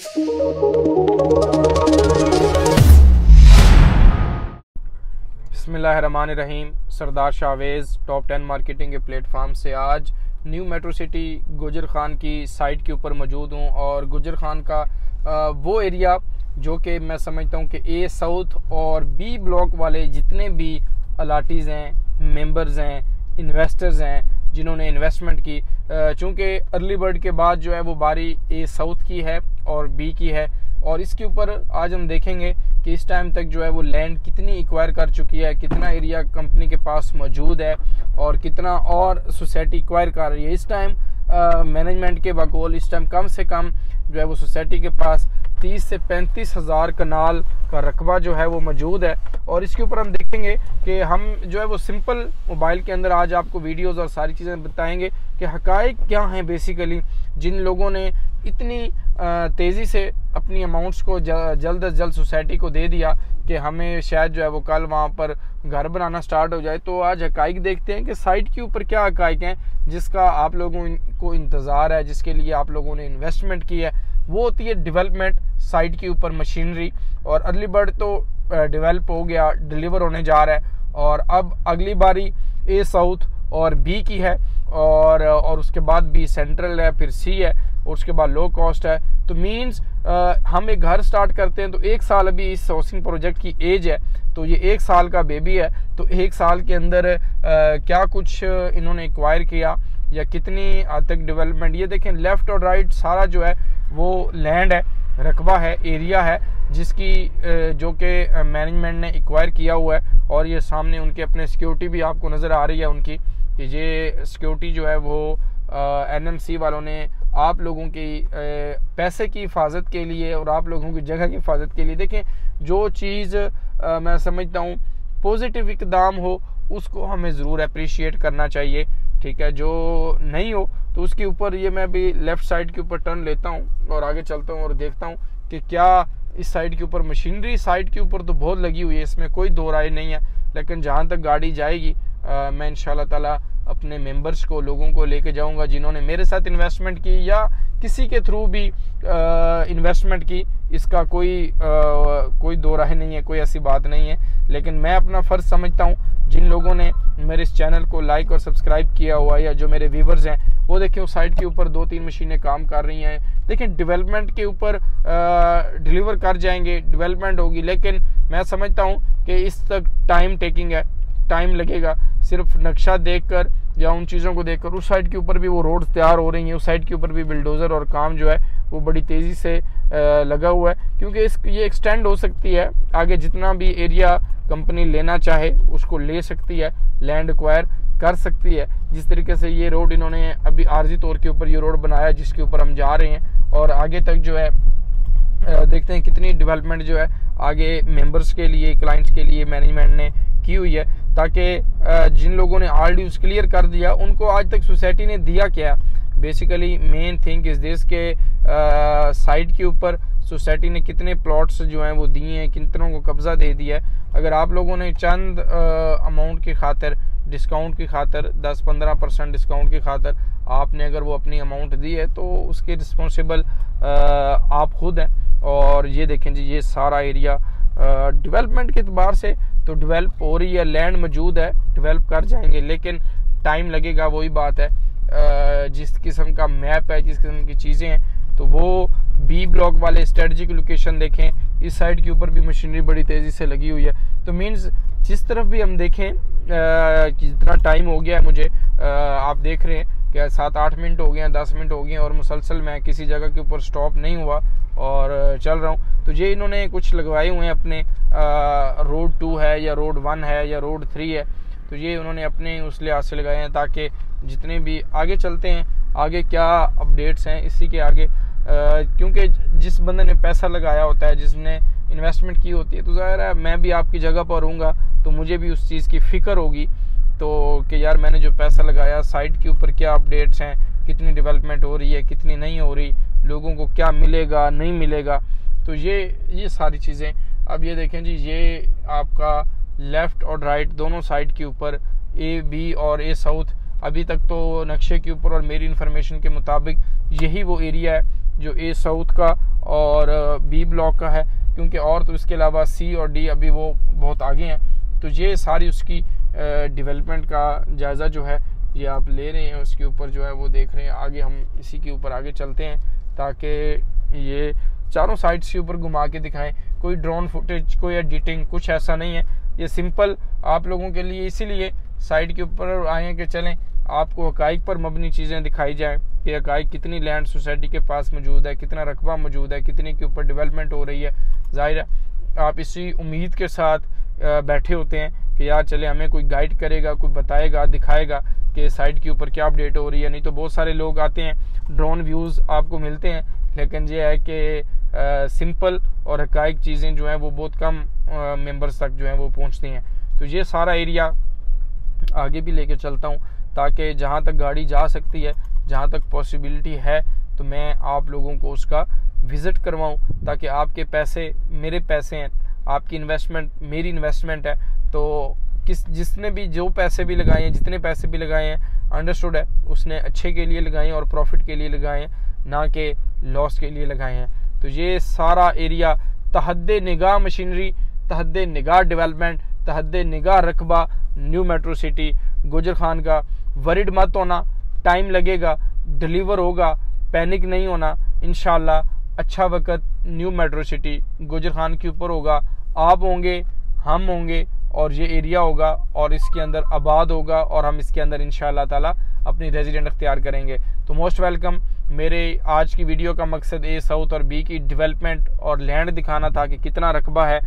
बिस्मिल्लाहिर्रहमानिर्रहीम। सरदार Shahvez top 10 marketing के platform से आज न्यू मेट्रो सिटी गुजर खान की साइट के ऊपर मौजूद हूँ। और गुजर खान का वो एरिया जो कि मैं समझता हूँ कि ए साउथ और बी ब्लॉक वाले जितने भी अलाटीज़ हैं, मेंबर्स हैं, इन्वेस्टर्स हैं जिन्होंने इन्वेस्टमेंट की, चूँकि अर्ली बर्ड के बाद जो है वो बारी ए साउथ की है और बी की है। और इसके ऊपर आज हम देखेंगे कि इस टाइम तक जो है वो लैंड कितनी एक्वायर कर चुकी है, कितना एरिया कंपनी के पास मौजूद है और कितना और सोसाइटी एक्वायर कर रही है। इस टाइम मैनेजमेंट के बकौल इस टाइम कम से कम जो है वो सोसाइटी के पास 30 से 35 हज़ार कनाल का रकबा जो है वो मौजूद है। और इसके ऊपर हम देखेंगे कि हम जो है वो सिंपल मोबाइल के अंदर आज आपको वीडियोस और सारी चीज़ें बताएंगे कि हकायक क्या हैं बेसिकली, जिन लोगों ने इतनी तेज़ी से अपनी अमाउंट्स को जल्द अज जल्द सोसाइटी को दे दिया कि हमें शायद जो है वो कल वहाँ पर घर बनाना स्टार्ट हो जाए। तो आज हकायक देखते हैं कि साइट के ऊपर क्या हकायक हैं जिसका आप लोगों को इंतज़ार है, जिसके लिए आप लोगों ने इन्वेस्टमेंट की है। वो होती है डेवलपमेंट साइट के ऊपर मशीनरी। और अर्ली बर्ड तो डेवलप हो गया, डिलीवर होने जा रहा है और अब अगली बारी ए साउथ और बी की है और उसके बाद बी सेंट्रल है, फिर सी है और उसके बाद लो कॉस्ट है। तो मीन्स हम एक घर स्टार्ट करते हैं तो 1 साल अभी इस हाउसिंग प्रोजेक्ट की एज है, तो ये 1 साल का बेबी है। तो 1 साल के अंदर क्या कुछ इन्होंने एक्वायर किया या कितनी तक डेवलपमेंट, ये देखें लेफ़्ट और राइट सारा जो है वो लैंड है, रकबा है, एरिया है जिसकी जो कि मैनेजमेंट ने एक्वायर किया हुआ है। और ये सामने उनके अपने सिक्योरिटी भी आपको नज़र आ रही है उनकी, कि ये सिक्योरिटी जो है वो NMC वालों ने आप लोगों की पैसे की हिफाजत के लिए और आप लोगों की जगह की हिफाजत के लिए, देखें जो चीज़ मैं समझता हूँ पॉजिटिव इकदाम हो उसको हमें ज़रूर अप्रिशिएट करना चाहिए, ठीक है। जो नहीं हो तो उसके ऊपर ये मैं भी लेफ़्ट साइड के ऊपर टर्न लेता हूँ और आगे चलता हूँ और देखता हूँ कि क्या इस साइड के ऊपर मशीनरी साइड के ऊपर तो बहुत लगी हुई है, इसमें कोई दो राय नहीं है। लेकिन जहाँ तक गाड़ी जाएगी मैं इंशाल्लाह ताला अपने मेंबर्स को, लोगों को लेके जाऊंगा जिन्होंने मेरे साथ इन्वेस्टमेंट की या किसी के थ्रू भी इन्वेस्टमेंट की। इसका कोई दो राय नहीं है, कोई ऐसी बात नहीं है। लेकिन मैं अपना फ़र्ज़ समझता हूँ जिन लोगों ने मेरे इस चैनल को लाइक और सब्सक्राइब किया हुआ है या जो मेरे व्यूवर्स हैं वो देखें उस साइड के ऊपर 2-3 मशीनें काम कर रही हैं। देखें डेवलपमेंट के ऊपर डिलीवर कर जाएंगे, डेवलपमेंट होगी, लेकिन मैं समझता हूँ कि इस तक टाइम टेकिंग है, टाइम लगेगा। सिर्फ नक्शा देखकर या उन चीज़ों को देखकर उस साइड के ऊपर भी वो रोड्स तैयार हो रही हैं, उस साइड के ऊपर भी बिल्डोज़र और काम जो है वो बड़ी तेज़ी से लगा हुआ है, क्योंकि ये एक्सटेंड हो सकती है आगे, जितना भी एरिया कंपनी लेना चाहे उसको ले सकती है, लैंड एक्वायर कर सकती है। जिस तरीके से ये रोड इन्होंने अभी आर्जी तौर के ऊपर ये रोड बनाया जिसके ऊपर हम जा रहे हैं और आगे तक जो है देखते हैं कितनी डेवलपमेंट जो है आगे मेंबर्स के लिए, क्लाइंट्स के लिए मैनेजमेंट ने की हुई है, ताकि जिन लोगों ने ऑलरेडी उस क्लियर कर दिया उनको आज तक सोसाइटी ने दिया क्या। बेसिकली मेन थिंग इस देश के साइट के ऊपर सोसाइटी ने कितने प्लॉट्स जो हैं वो दिए हैं, कितनों को कब्जा दे दिया है। अगर आप लोगों ने चंद अमाउंट की खातिर, डिस्काउंट की खातिर, 10-15% डिस्काउंट की खातिर आपने अगर वो अपनी अमाउंट दी है तो उसके रिस्पॉन्सिबल आप खुद हैं। और ये देखें जी, ये सारा एरिया डेवलपमेंट के एतबार से तो डेवलप हो रही है, लैंड मौजूद है, डेवलप कर जाएंगे, लेकिन टाइम लगेगा। वही बात है, जिस किस्म का मैप है, जिस किस्म की चीज़ें हैं, तो वो बी ब्लॉक वाले स्ट्रेटजिक लोकेशन देखें, इस साइड के ऊपर भी मशीनरी बड़ी तेज़ी से लगी हुई है। तो मीन्स जिस तरफ भी हम देखें कि जितना टाइम हो गया है मुझे, आप देख रहे हैं कि 7-8 मिनट हो गए हैं, 10 मिनट हो गए हैं और मुसलसल मैं किसी जगह के ऊपर स्टॉप नहीं हुआ और चल रहा हूँ। तो ये इन्होंने कुछ लगवाए हुए हैं अपने, रोड 2 है या रोड 1 है या रोड 3 है, तो ये उन्होंने अपने उस लिहाज से लगाए हैं ताकि जितने भी आगे चलते हैं, आगे क्या अपडेट्स हैं इसी के आगे, क्योंकि जिस बंदे ने पैसा लगाया होता है, जिसने इन्वेस्टमेंट की होती है, तो ज़ाहिर है मैं भी आपकी जगह पर रहूँगा तो मुझे भी उस चीज़ की फ़िक्र होगी तो कि यार मैंने जो पैसा लगाया साइट के ऊपर क्या अपडेट्स हैं, कितनी डेवलपमेंट हो रही है, कितनी नहीं हो रही, लोगों को क्या मिलेगा नहीं मिलेगा। तो ये सारी चीज़ें। अब ये देखें जी, ये आपका लेफ़्ट और राइट दोनों साइड के ऊपर ए बी और ए साउथ, अभी तक तो नक्शे के ऊपर और मेरी इन्फॉर्मेशन के मुताबिक यही वो एरिया है जो ए साउथ का और बी ब्लॉक का है, क्योंकि और तो इसके अलावा सी और डी अभी वो बहुत आगे हैं। तो ये सारी उसकी डेवलपमेंट का जायज़ा जो है ये आप ले रहे हैं, उसके ऊपर जो है वो देख रहे हैं। आगे हम इसी के ऊपर आगे चलते हैं ताकि ये चारों साइड्स के ऊपर घुमा के दिखाएं। कोई ड्रोन फुटेज, कोई एडिटिंग, कुछ ऐसा नहीं है। ये सिंपल आप लोगों के लिए इसीलिए साइड के ऊपर आए हैं कि चलें आपको हकाइक पर मबनी चीज़ें दिखाई जाएं कि हकाइक कितनी लैंड सोसाइटी के पास मौजूद है, कितना रकबा मौजूद है, कितने के ऊपर डेवलपमेंट हो रही है। ज़ाहिर है आप इसी उम्मीद के साथ बैठे होते हैं कि यार चले हमें कोई गाइड करेगा, कोई बताएगा, दिखाएगा कि साइट के ऊपर क्या अपडेट हो रही है। नहीं तो बहुत सारे लोग आते हैं, ड्रोन व्यूज़ आपको मिलते हैं, लेकिन ये है कि सिंपल और हकाइक चीज़ें जो हैं वो बहुत कम मेंबर्स तक जो हैं वो पहुंचती हैं। तो ये सारा एरिया आगे भी लेके चलता हूँ ताकि जहाँ तक गाड़ी जा सकती है, जहाँ तक पॉसिबिलिटी है, तो मैं आप लोगों को उसका विज़िट करवाऊँ ताकि आपके पैसे मेरे पैसे हैं, आपकी इन्वेस्टमेंट मेरी इन्वेस्टमेंट है। तो जिसने भी जो पैसे भी लगाए हैं, जितने पैसे भी लगाए हैं, अंडरस्टूड है, उसने अच्छे के लिए लगाए हैं और प्रॉफिट के लिए लगाए हैं, ना कि लॉस के लिए लगाए हैं। तो ये सारा एरिया तहद्दे निगाह मशीनरी, तहद्दे निगाह डेवलपमेंट, तहद्दे निगाह रकबा न्यू मेट्रो सिटी गुजर खान का। वरीड मत होना, टाइम लगेगा, डिलीवर होगा, पैनिक नहीं होना। इंशाल्लाह अच्छा वक्त न्यू मेट्रो सिटी गुजर खान के ऊपर होगा। आप होंगे, हम होंगे और ये एरिया होगा और इसके अंदर आबाद होगा और हम इसके अंदर इंशाअल्लाह ताला अपनी रेजिडेंट अख्तियार करेंगे। तो मोस्ट वेलकम। मेरे आज की वीडियो का मकसद ए साउथ और बी की डेवलपमेंट और लैंड दिखाना था कि कितना रकबा है।